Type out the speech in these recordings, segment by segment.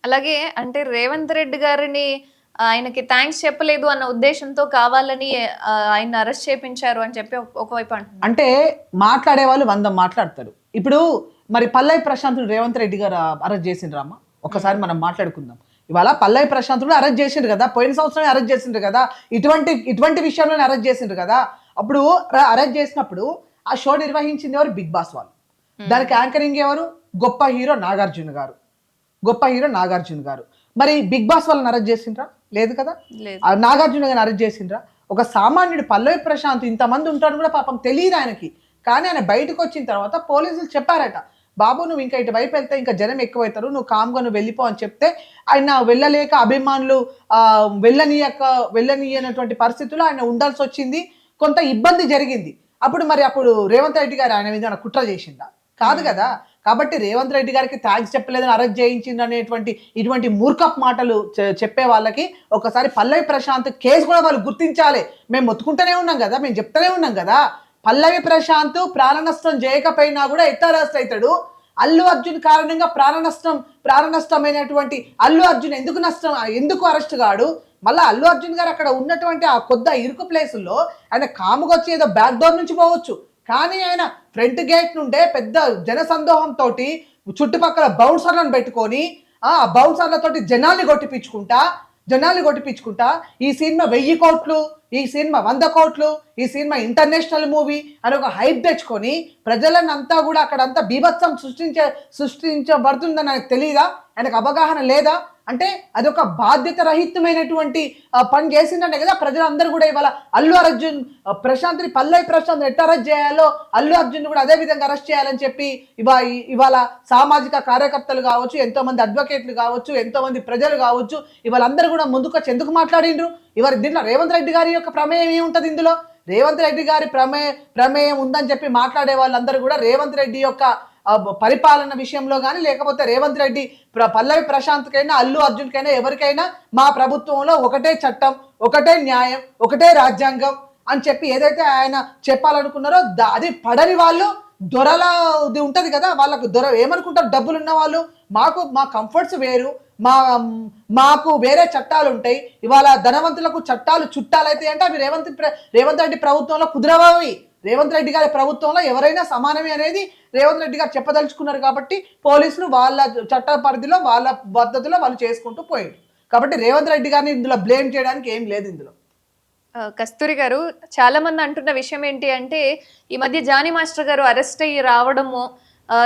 అలాగే అంటే రేవంత్ రెడ్డి గారిని ఆయనకి థాంక్స్ చెప్పలేదు అన్న ఉద్దేశంతో కావాలని ఆయన్ని అరెస్ట్ చేపించారు అని చెప్పి ఒకవైపు అంటున్నారు. అంటే మాట్లాడే వాళ్ళు 100 మాట్లాడతారు. ఇప్పుడు మరి పల్లవి ప్రశాంత్‌ని రేవంత్ రెడ్డి గారు అరెస్ట్ చేసిండ్రమ్మా? ఒకసారి మనం మాట్లాడుకుందాం. ఇవాళ పల్లవి ప్రశాంత్ కూడా అరెస్ట్ చేసిండ్రు కదా! పోయిన సంవత్సరమే అరెస్ట్ చేసిండ్రు కదా! ఇటువంటి విషయంలోనే అరెస్ట్ చేసిండ్రు కదా! అప్పుడు అరెస్ట్ చేసినప్పుడు ఆ షో నిర్వహించింది ఎవరు? బిగ్ బాస్ వాళ్ళు. దానికి యాంకరింగ్ ఎవరు? గొప్ప హీరో నాగార్జున గారు. గొప్ప హీరో నాగార్జున గారు. మరి బిగ్ బాస్ వాళ్ళని అరెస్ట్ చేసిండ్రా? లేదు కదా! నాగార్జున గారిని అరెస్ట్ చేసిండ్రా? ఒక సామాన్యుడు పల్లవి ప్రశాంత్ ఇంతమంది ఉంటారు కూడా పాపం తెలియదు ఆయనకి. కానీ ఆయన బయటకు వచ్చిన తర్వాత పోలీసులు చెప్పారట, బాబు నువ్వు ఇంకా ఇటువైపు వెళ్తే ఇంకా జనం ఎక్కువవుతారు, నువ్వు కామ్గా నువ్వు వెళ్ళిపో అని చెప్తే ఆయన వెళ్ళలేక అభిమానులు వెళ్ళనీయనటువంటి పరిస్థితుల్లో ఆయన ఉండాల్సి వచ్చింది. కొంత ఇబ్బంది జరిగింది. అప్పుడు రేవంత్ రెడ్డి గారు ఆయన మీద కుట్ర చేసిందా? కాదు కదా! కాబట్టి రేవంత్ రెడ్డి గారికి థ్యాంక్స్ చెప్పలేదని అరెస్ట్ చేయించింది అనేటువంటి ఇటువంటి మూర్ఖపు మాటలు చెప్పే వాళ్ళకి ఒకసారి పల్లవి ప్రశాంత్ కేసు కూడా వాళ్ళు గుర్తించాలి. మేము మొత్తుకుంటూనే ఉన్నాం కదా, మేము చెప్తూనే ఉన్నాం కదా, పల్లవి ప్రశాంత్ ప్రాణ నష్టం చేయకపోయినా కూడా ఎట్లా అరెస్ట్ అవుతాడు? అల్లు అర్జున్ కారణంగా ప్రాణ నష్టమైనటువంటి అల్లు అర్జున్ ఎందుకు అరెస్ట్ కాడు? మళ్ళీ అల్లు అర్జున్ గారు అక్కడ ఉన్నటువంటి ఆ కొద్ది ఇరుకు ప్లేసుల్లో ఆయన కాముగా వచ్చి ఏదో బ్యాక్ డోర్ నుంచి పోవచ్చు, కానీ ఆయన ఫ్రంట్ గేట్ నుండే పెద్ద జనసందోహంతో చుట్టుపక్కల బౌన్సర్లను పెట్టుకొని ఆ బౌన్సర్లతోటి జనాల్ని కొట్టిపించుకుంటా ఈ సినిమా 1000 కోట్లు, ఈ సినిమా 100 కోట్లు, ఈ సినిమా ఇంటర్నేషనల్ మూవీ అని ఒక హైప్ తెచ్చుకొని ప్రజలను అంతా కూడా అక్కడంతా బీభత్సం సృష్టించబడుతుందని ఆయనకు తెలియదా? ఆయనకు అవగాహన లేదా? అంటే అదొక బాధ్యత రహితమైనటువంటి పని చేసిందంటే కదా ప్రజలందరూ కూడా ఇవాళ అల్లు అర్జున్ పల్లవి ప్రశాంత్ ఎట్లా అరెస్ట్ చేయాలో అల్లు అర్జున్ కూడా అదే విధంగా అరెస్ట్ చేయాలని చెప్పి ఇవాళ సామాజిక కార్యకర్తలు కావచ్చు, ఎంతో మంది అడ్వకేట్లు కావచ్చు, ఎంతో మంది ప్రజలు కావచ్చు, ఇవాళ అందరూ కూడా ముందుకొచ్చి ఎందుకు మాట్లాడిండ్రు? ఇవాళ దీంట్లో రేవంత్ రెడ్డి గారి యొక్క ప్రమేయం ఏముంటది? ఇందులో రేవంత్ రెడ్డి గారి ప్రమేయం ఉందని చెప్పి మాట్లాడే వాళ్ళందరూ కూడా రేవంత్ రెడ్డి యొక్క పరిపాలన విషయంలో కానీ లేకపోతే రేవంత్ రెడ్డి పల్లవి ప్రశాంత్కైనా అల్లు అర్జున్కైనా ఎవరికైనా మా ప్రభుత్వంలో ఒకటే చట్టం, ఒకటే న్యాయం, ఒకటే రాజ్యాంగం అని చెప్పి ఏదైతే ఆయన చెప్పాలనుకున్నారో అది పడని వాళ్ళు దొరలది ఉంటుంది కదా, వాళ్ళకు ఏమనుకుంటారు? డబ్బులు ఉన్న వాళ్ళు మా కంఫర్ట్స్ వేరు, మాకు వేరే చట్టాలు ఉంటాయి. ఇవాళ ధనవంతులకు చట్టాలు చుట్టాలైతే అంటే అవి రేవంత్ రెడ్డి ప్రభుత్వంలో కుదరవవి. రేవంత్ రెడ్డి గారి ప్రభుత్వంలో ఎవరైనా సమానమే అనేది రేవంత్ రెడ్డి గారు చెప్పదలుచుకున్నారు. కాబట్టి పోలీసులు వాళ్ళ చట్ట పరిధిలో వాళ్ళ పద్ధతిలో వాళ్ళు చేసుకుంటూ పోయారు. కాబట్టి రేవంత్ రెడ్డి గారిని ఇందులో బ్లేమ్ చేయడానికి ఏం లేదు. ఇందులో కస్తూరి గారు చాలా మంది అంటున్న విషయం ఏంటి అంటే ఈ మధ్య జానీ మాస్టర్ గారు అరెస్ట్ అయ్యి రావడము,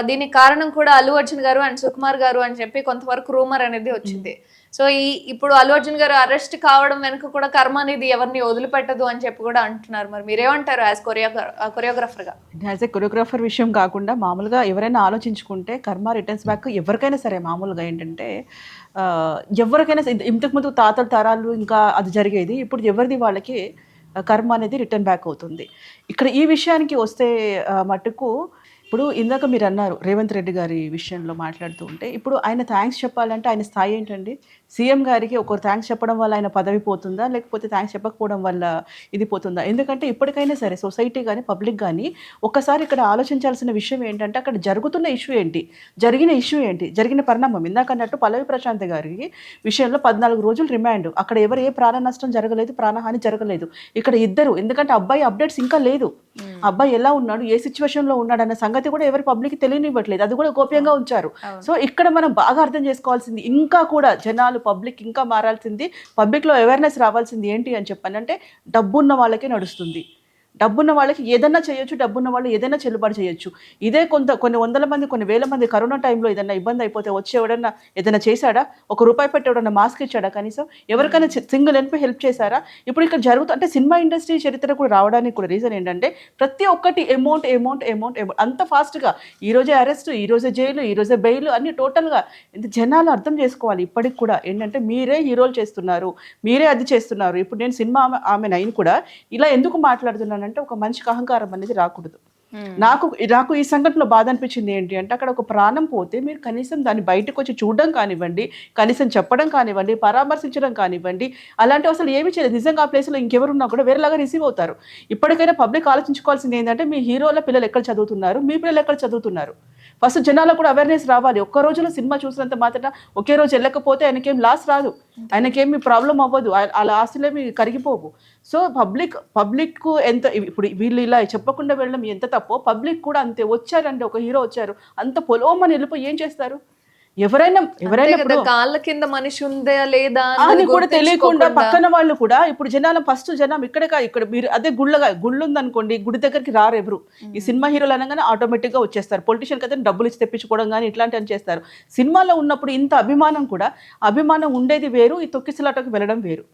దీనికి కారణం కూడా అల్లు అర్జున్ గారు అండ్ సుకుమార్ గారు అని చెప్పి కొంతవరకు రూమర్ అనేది వచ్చింది. సో ఇప్పుడు అల్లు అర్జున్ గారు అరెస్ట్ కావడం వెనుక కూడా కర్మ అనేది ఎవరిని వదిలిపెట్టదు అని చెప్పి కూడా అంటున్నారు. మరి మీరేమంటారు యాజ్ కొరియోగ్రాఫర్గా? యాజ్ ఏ కొరియోగ్రాఫర్ విషయం కాకుండా మామూలుగా ఎవరైనా ఆలోచించుకుంటే కర్మ రిటర్న్స్ బ్యాక్ ఎవరికైనా సరే. మామూలుగా ఏంటంటే ఎవరికైనా ఇంతకుముందు తాతల తరాలు ఇంకా అది జరిగేది, ఇప్పుడు ఎవరిది వాళ్ళకి కర్మ అనేది రిటర్న్ బ్యాక్ అవుతుంది. ఇక్కడ ఈ విషయానికి వస్తే మటుకు ఇప్పుడు ఇందాక మీరు అన్నారు రేవంత్ రెడ్డి గారి విషయంలో మాట్లాడుతూ ఉంటే, ఇప్పుడు ఆయన థ్యాంక్స్ చెప్పాలంటే ఆయన స్థాయి ఏంటండి? సీఎం గారికి ఒకరు థ్యాంక్స్ చెప్పడం వల్ల ఆయన పదవి పోతుందా, లేకపోతే థ్యాంక్స్ చెప్పకపోవడం వల్ల ఇది పోతుందా? ఎందుకంటే ఇప్పటికైనా సరే సొసైటీ కానీ పబ్లిక్ కానీ ఒక్కసారి ఇక్కడ ఆలోచించాల్సిన విషయం ఏంటంటే అక్కడ జరుగుతున్న ఇష్యూ ఏంటి, జరిగిన పరిణామం. ఇందాక అన్నట్టు పల్లవి ప్రశాంత్ గారి విషయంలో 14 రోజులు రిమాండ్. అక్కడ ఎవరు ఏ ప్రాణ నష్టం జరగలేదు, ప్రాణహాని జరగలేదు. ఇక్కడ ఇద్దరు, ఎందుకంటే అబ్బాయి అప్డేట్స్ ఇంకా లేదు, అబ్బాయి ఎలా ఉన్నాడు, ఏ సిచ్యువేషన్లో ఉన్నాడు అన్న సంగతి కూడా ఎవరి పబ్లిక్ తెలియనివ్వట్లేదు, అది కూడా గోప్యంగా ఉంచారు. సో ఇక్కడ మనం బాగా అర్థం చేసుకోవాల్సింది, ఇంకా కూడా జనాలు పబ్లిక్ ఇంకా మారాల్సింది, పబ్లిక్లో అవేర్నెస్ రావాల్సింది ఏంటి అని చెప్పానంటే డబ్బున్న వాళ్ళకే నడుస్తుంది. డబ్బున్న వాళ్ళకి ఏదైనా చేయొచ్చు, డబ్బున్న వాళ్ళు ఏదైనా చెల్లుబాటు చేయొచ్చు. ఇదే కొన్ని వందల మంది, కొన్ని వేల మంది కరోనా టైంలో ఏదైనా ఇబ్బంది అయిపోతే వచ్చి ఎవడన్నా ఏదైనా చేశాడా? ₹1 పెట్టి ఎవడన్నా మాస్క్ ఇచ్చాడా? కనీసం ఎవరికైనా సింగిల్ ఎన్పి హెల్ప్ చేశారా? ఇప్పుడు ఇక్కడ అంటే సినిమా ఇండస్ట్రీ చరిత్ర కూడా రావడానికి కూడా రీజన్ ఏంటంటే ప్రతి ఒక్కటి అమౌంట్ అంత ఫాస్ట్గా, ఈరోజే అరెస్ట్, ఈరోజే జైలు, ఈరోజే బెయిల్ అన్ని టోటల్గా. జనాలు అర్థం చేసుకోవాలి ఇప్పటికి కూడా ఏంటంటే మీరే హీరోలు చేస్తున్నారు, మీరే అది చేస్తున్నారు. ఇప్పుడు నేను సినిమా ఆమె నైన్ కూడా ఇలా ఎందుకు మాట్లాడుతున్నాను అంటే ఒక మనిషికి అహంకారం అనేది రాకూడదు. నాకు ఈ సంఘటనలో బాధ అనిపించింది ఏంటి అంటే అక్కడ ఒక ప్రాణం పోతే మీరు కనీసం దాన్ని బయటకు వచ్చి చూడడం కానివ్వండి, కనీసం చెప్పడం కానివ్వండి, పరామర్శించడం కానివ్వండి, అలాంటివి అసలు ఏమీ చేయలేదు. నిజంగా ఆ ప్లేస్లో ఇంకెవరున్నా కూడా వేరేలాగా రిసీవ్ అవుతారు. ఇప్పటికైనా పబ్లిక్ ఆలోచించుకోవాల్సింది ఏంటంటే మీ హీరోల పిల్లలు ఎక్కడ చదువుతున్నారు, మీ పిల్లలు ఎక్కడ చదువుతున్నారు. ఫస్ట్ జనాలకు కూడా అవేర్నెస్ రావాలి. ఒక్క రోజులో సినిమా చూసినంత మాత్రం ఒకే రోజు వెళ్ళకపోతే ఆయనకేం లాస్ రాదు, ఆయనకేమి ప్రాబ్లం అవ్వదు, అలా ఆస్తులేమి కరిగిపోవు. సో పబ్లిక్ ఎంత ఇప్పుడు వీళ్ళు ఇలా చెప్పకుండా వెళ్ళడం ఎంత తప్పో పబ్లిక్ కూడా అంతే. వచ్చారంటే ఒక హీరో వచ్చారు అంత పొలోమని వెళ్ళిపోయి ఏం చేస్తారు? ఎవరైనా కాళ్ళ కింద మనిషి ఉందా లేదా అని కూడా తెలియకుండా పక్కన వాళ్ళు కూడా ఇప్పుడు ఫస్ట్ జనం ఇక్కడ మీరు అదే గుళ్ళు ఉందనుకోండి, గుడి దగ్గరికి రారు ఎవరు. ఈ సినిమా హీరోలు అనగానే ఆటోమేటిక్ గా వచ్చేస్తారు. పొలిటీషియన్ కదా డబ్బులు ఇచ్చి తెప్పించుకోవడం కానీ ఇట్లాంటివి చేస్తారు. సినిమాలో ఉన్నప్పుడు ఇంత అభిమానం ఉండేది వేరు, ఈ తొక్కిసలాటకు వెళ్ళడం వేరు.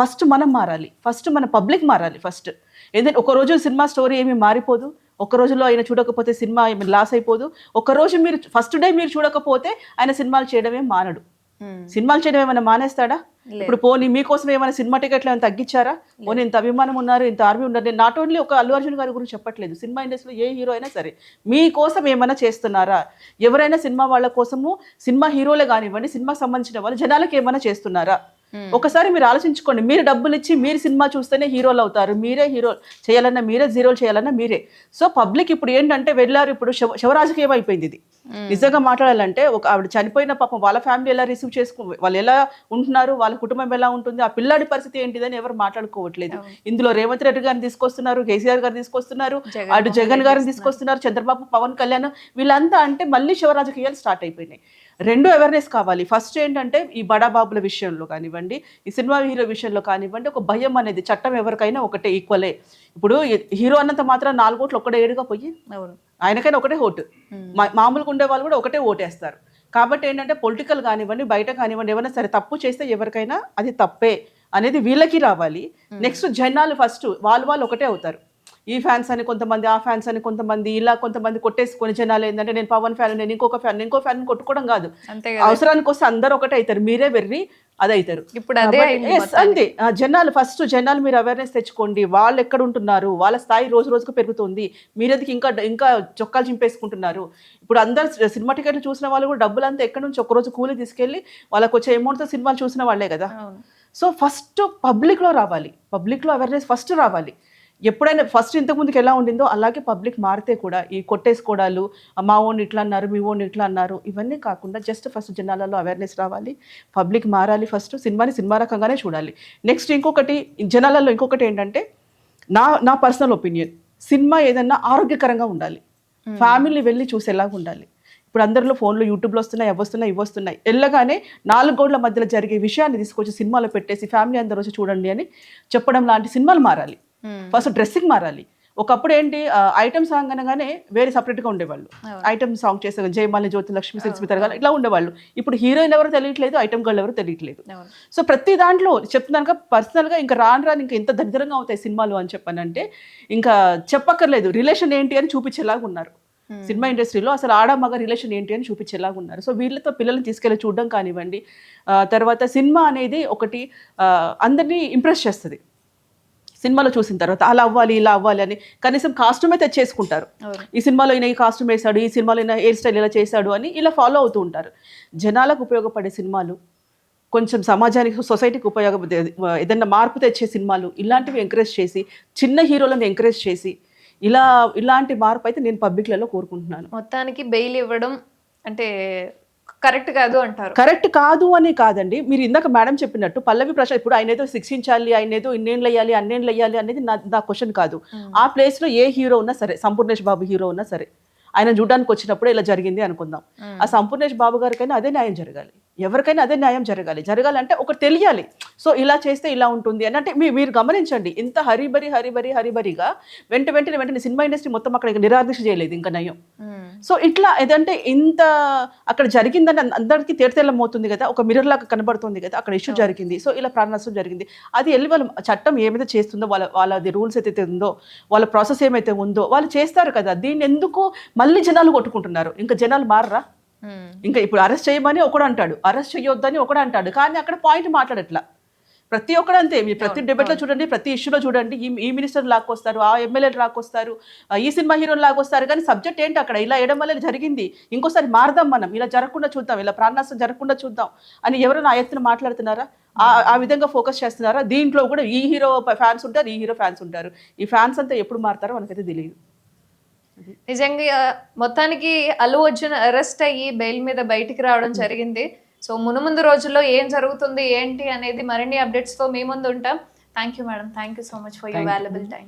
ఫస్ట్ మనం మారాలి, ఫస్ట్ మన పబ్లిక్ మారాలి. ఫస్ట్ ఏదైనా ఒక రోజు సినిమా స్టోరీ ఏమి మారిపోదు, ఒక రోజులో ఆయన చూడకపోతే సినిమా ఏమి లాస్ అయిపోదు. ఒక రోజు మీరు ఫస్ట్ డే మీరు చూడకపోతే ఆయన సినిమాలు చేయడమే మానడు. సినిమాలు చేయడం ఏమైనా మానేస్తాడా? ఇప్పుడు పోనీ మీకోసం ఏమైనా సినిమా టికెట్లు ఏమైనా తగ్గించారా? పోనీ ఇంత అభిమానం ఉన్నారు, ఇంత ఆర్మీ ఉన్నారు. నేను నాట్ ఓన్లీ ఒక అల్లు అర్జున్ గారి గురించి చెప్పట్లేదు, సినిమా ఇండస్ట్రీలో ఏ హీరో అయినా సరే మీకోసం ఏమైనా చేస్తున్నారా? ఎవరైనా సినిమా వాళ్ళ కోసము, సినిమా హీరోలే కానివ్వండి, సినిమా సంబంధించిన వాళ్ళు జనాలకు ఏమైనా చేస్తున్నారా? ఒకసారి మీరు ఆలోచించుకోండి. మీరు డబ్బులు ఇచ్చి మీరు సినిమా చూస్తేనే హీరోలు అవుతారు. మీరే హీరో చేయాలన్నా మీరే, జీరోలు చేయాలన్నా మీరే. సో పబ్లిక్ ఇప్పుడు ఏంటంటే వెళ్ళారు, ఇప్పుడు శవరాజకీయం అయిపోయింది ఇది. నిజంగా మాట్లాడాలంటే ఒక ఆవిడ చనిపోయిన పాపం వాళ్ళ ఫ్యామిలీ ఎలా రిసీవ్ వాళ్ళు ఎలా ఉంటున్నారు, వాళ్ళ కుటుంబం ఎలా ఉంటుంది, ఆ పిల్లాడి పరిస్థితి ఏంటిదని ఎవరు మాట్లాడుకోవట్లేదు. ఇందులో రేవంత్ రెడ్డి గారిని తీసుకొస్తున్నారు, కేసీఆర్ గారిని తీసుకొస్తున్నారు, అటు జగన్ గారిని తీసుకొస్తున్నారు, చంద్రబాబు, పవన్ కళ్యాణ్, వీళ్ళంతా అంటే మళ్ళీ శవరాజకీయాలు స్టార్ట్ అయిపోయినాయి. రెండు అవేర్నెస్ కావాలి. ఫస్ట్ ఏంటంటే ఈ బడాబాబుల విషయంలో కానివ్వండి, ఈ సినిమా హీరో విషయంలో కానివ్వండి, ఒక భయం అనేది, చట్టం ఎవరికైనా ఒకటే ఈక్వలే. ఇప్పుడు హీరో అన్నంత మాత్రం 4 ఓట్లు ఒక్కడే ఏడుగా పోయి ఆయనకైనా ఒకటే ఓటు, మామూలుగా ఉండే వాళ్ళు కూడా ఒకటే ఓటేస్తారు. కాబట్టి ఏంటంటే పొలిటికల్ కానివ్వండి, బయట కానివ్వండి, ఏమైనా సరే తప్పు చేస్తే ఎవరికైనా అది తప్పే అనేది వీళ్ళకి రావాలి. నెక్స్ట్ జనాలు ఫస్ట్ వాళ్ళు ఒకటే అవుతారు. ఈ ఫ్యాన్స్ అని కొంతమంది, ఆ ఫ్యాన్స్ అని కొంతమంది, ఇలా కొంతమంది కొట్టేసుకొని జనాలు ఏంటంటే నేను పవన్ ఫ్యాన్, నేను ఇంకో ఫ్యాన్ కొట్టుకోవడం కాదు. అవసరానికి వస్తే అందరూ ఒకటే అవుతారు, మీరే వెర్రి అది అవుతారు. ఇప్పుడు అంతే జనాలు ఫస్ట్ మీరు అవేర్నెస్ తెచ్చుకోండి. వాళ్ళు ఎక్కడ ఉంటున్నారు, వాళ్ళ స్థాయి రోజు రోజుకు పెరుగుతుంది. మీరెందుకు ఇంకా చొక్కాలు చింపేసుకుంటున్నారు? ఇప్పుడు అందరు సినిమా టికెట్లు చూసిన వాళ్ళు కూడా డబ్బులంతా ఎక్కడి నుంచి ఒకరోజు కూలి తీసుకెళ్ళి వాళ్ళకి వచ్చే అమౌంట్తో సినిమాలు చూసిన వాళ్ళే కదా. సో ఫస్ట్ పబ్లిక్లో రావాలి, పబ్లిక్లో అవేర్నెస్ ఫస్ట్ రావాలి. ఎప్పుడైనా ఫస్ట్ ఇంతకుముందుకు ఎలా ఉండిందో అలాగే పబ్లిక్ మారితే కూడా ఈ కొట్టేసుకోవడాలు, మా ఓన్ ఇట్లా అన్నారు, మీ ఓన్ ఇట్లా అన్నారు, ఇవన్నీ కాకుండా జస్ట్ ఫస్ట్ జనాలలో అవేర్నెస్ రావాలి, పబ్లిక్ మారాలి. ఫస్ట్ సినిమాని సినిమా రకంగానే చూడాలి. నెక్స్ట్ ఇంకొకటి జనాలలో ఇంకొకటి ఏంటంటే నా పర్సనల్ ఒపీనియన్, సినిమా ఏదన్నా ఆరోగ్యకరంగా ఉండాలి, ఫ్యామిలీ వెళ్ళి చూసేలాగా ఉండాలి. ఇప్పుడు అందరిలో ఫోన్లో యూట్యూబ్లో వస్తున్నాయి, ఇవి వస్తున్నాయి. వెళ్ళగానే 4 గోడల మధ్యలో జరిగే విషయాన్ని తీసుకొచ్చి సినిమాలో పెట్టేసి ఫ్యామిలీ అందరూ వచ్చి చూడండి అని చెప్పడం లాంటి సినిమాలు మారాలి. ఫస్ట్ డ్రెస్సింగ్ మారాలి. ఒకప్పుడు ఏంటి ఐటమ్ సాంగ్ అనగానే వేరే సపరేట్గా ఉండేవాళ్ళు, ఐటమ్ సాంగ్ చేసే జయమాలి, జ్యోతి లక్ష్మి, సిల్స్మిత గారు ఇట్లా ఉండేవాళ్ళు. ఇప్పుడు హీరోయిన్ ఎవరు తెలియట్లేదు, ఐటమ్ గర్ల్ ఎవరు తెలియట్లేదు. సో ప్రతి దాంట్లో చెప్తున్నాను పర్సనల్గా ఇంకా రాను ఇంకా ఎంత దరిద్రంగా అవుతాయి సినిమాలు అని చెప్పానంటే ఇంకా చెప్పక్కర్లేదు. రిలేషన్ ఏంటి అని చూపించేలాగా ఉన్నారు సినిమా ఇండస్ట్రీలో. అసలు ఆడ మగ రిలేషన్ ఏంటి అని చూపించేలాగా ఉన్నారు. సో వీళ్ళతో పిల్లల్ని తీసుకెళ్ళి చూడడం కానివ్వండి. తర్వాత సినిమా అనేది ఒకటి అందరినీ ఇంప్రెస్ చేస్తుంది. సినిమాలో చూసిన తర్వాత అలా అవ్వాలి, ఇలా అవ్వాలి అని కనీసం కాస్ట్యూమే తెచ్చేసుకుంటారు. ఈ సినిమాలో ఈయన ఈ కాస్ట్యూమ్ వేశాడు, ఈ సినిమాలో ఈయన హెయిర్ స్టైల్ ఇలా చేశాడు అని ఇలా ఫాలో అవుతూ ఉంటారు. జనాలకు ఉపయోగపడే సినిమాలు, కొంచెం సమాజానికి, సొసైటీకి ఉపయోగపడే ఏదైనా మార్పు తెచ్చే సినిమాలు, ఇలాంటివి ఎంకరేజ్ చేసి, చిన్న హీరోలను ఎంకరేజ్ చేసి ఇలాంటి మార్పు అయితే నేను పబ్లిక్లలో కోరుకుంటున్నాను. మొత్తానికి బెయిల్ ఇవ్వడం అంటే కరెక్ట్ కాదు అంటారు. కరెక్ట్ కాదు అని కాదండి. మీరు ఇందాక మేడం చెప్పినట్టు పల్లవి ప్రసాద్ ఇప్పుడు ఆయన ఏదో శిక్షించాలి, ఆయన ఏదో ఇన్నేళ్ళు వేయాలి, అన్నేళ్ళు వేయాలి అనేది నా క్వశ్చన్ కాదు. ఆ ప్లేస్లో ఏ హీరో ఉన్నా సరే, సంపూర్ణేష్ బాబు హీరో ఉన్నా సరే, ఆయన చూడడానికి వచ్చినప్పుడు ఇలా జరిగింది అనుకుందాం, ఆ సంపూర్ణేష్ బాబు గారికైనా అదే న్యాయం జరగాలి, ఎవరికైనా అదే న్యాయం జరగాలంటే ఒకటి తెలియాలి. సో ఇలా చేస్తే ఇలా ఉంటుంది అని అంటే మీరు గమనించండి, ఇంత హరిబరిగా వెంటనే సినిమా ఇండస్ట్రీ మొత్తం అక్కడ నిరాదీక్ష చేయలేదు, ఇంకా నయం. సో ఇట్లా ఏదంటే ఇంత అక్కడ జరిగిందని అందరికీ తేటతెల్లమవుతుంది కదా, ఒక మిర్రర్ లాగా కనబడుతుంది కదా, అక్కడ ఇష్యూ జరిగింది. సో ఇలా ప్రాణ నష్టం జరిగింది. అది వెళ్ళి వాళ్ళ చట్టం ఏమైతే చేస్తుందో, వాళ్ళది రూల్స్ అయితే ఉందో, వాళ్ళ ప్రాసెస్ ఏమైతే ఉందో వాళ్ళు చేస్తారు కదా. దీన్ని ఎందుకు మళ్ళీ జనాలు కొట్టుకుంటున్నారు? ఇంకా జనాలు మారరా? ఇంకా ఇప్పుడు అరెస్ట్ చేయమని ఒకడు అంటాడు, అరెస్ట్ చేయొద్దని ఒకడు అంటాడు, కానీ అక్కడ పాయింట్ మాట్లాడట్లా. ప్రతి ఒక్కరు అంతే. మీరు ప్రతి డిబేట్లో చూడండి, ప్రతి ఇష్యూలో చూడండి, ఈ మినిస్టర్ లాక్కొస్తారు, ఆ ఎమ్మెల్యేలు లాక్కొస్తారు, ఈ సినిమా హీరోలు లాక్కొస్తారు. కానీ సబ్జెక్ట్ ఏంటి అక్కడ? ఇలా వేయడం వల్ల జరిగింది, ఇంకోసారి మారదాం, మనం ఇలా జరగకుండా చూద్దాం, ఇలా ప్రాణనష్టం జరగకుండా చూద్దాం అని ఎవరైనా ఆ ఎత్తున మాట్లాడుతున్నారా? ఆ విధంగా ఫోకస్ చేస్తున్నారా? దీంట్లో కూడా ఈ హీరో ఫ్యాన్స్ ఉంటారు, ఈ హీరో ఫ్యాన్స్ ఉంటారు. ఈ ఫ్యాన్స్ అంతా ఎప్పుడు మారుతారో మనకైతే తెలియదు. నిజంగా మొత్తానికి అల్లు అర్జున్ అరెస్ట్ అయ్యి బెయిల్ మీద బయటికి రావడం జరిగింది. సో మునుముందు రోజుల్లో ఏం జరుగుతుంది ఏంటి అనేది మరిన్ని అప్డేట్స్తో మీ ముందు ఉంటాం. Thank you madam, thank you so much for your valuable time.